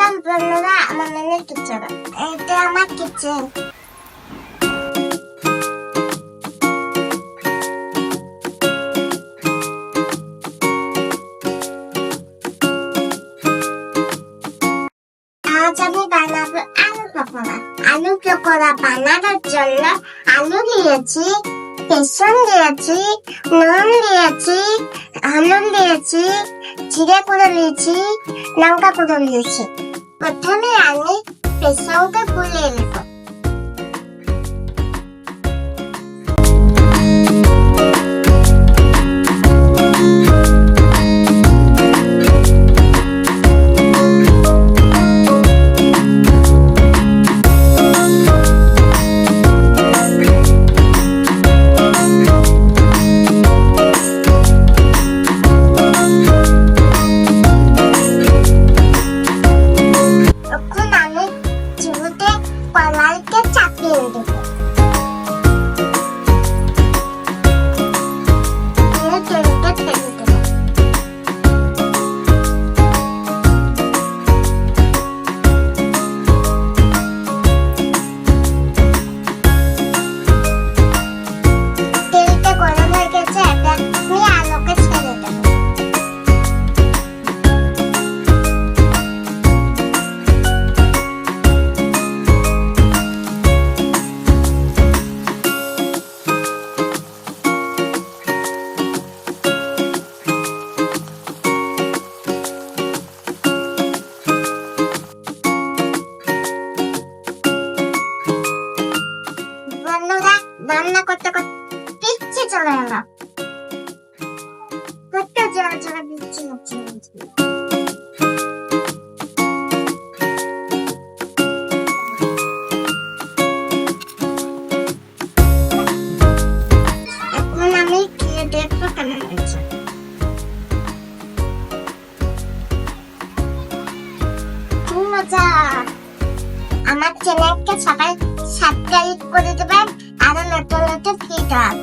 Welcome বন্ধুরা আমার নামের কিচেন। এটা আমার কিচেন। আজ আমি বানাবো আলু পকোড়া। আলু পকোড়া বানানোর জন্য আলু নিয়েছি, বেসন নিয়েছি, নুন নিয়েছি, হলুদ নিয়েছি, জিরে গুঁড়ো নিয়েছি, লঙ্কা গুঁড়ো নিয়েছি। প্রথমে আমি বেসনকে গুলিয়ে নেব। কড়াইকে চাপিয়ে দেব। তেলটা টেনে দেব। তেলটা গরম হয়ে গেছে, এবার আমি আলুকে ছেড়ে দেব। রান্না করতে করতে পিচ্ছি চলে গেল। কত জোরে জোরে পিচ্ছি হচ্ছে। এখন আমি খেয়ে দেখবো কেমন হয়েছে। খুব মজা। আমার চ্যানেলকে সবাই সাবস্ক্রাইব করে দেবেন, আরো নতুন নতুন ভিডিও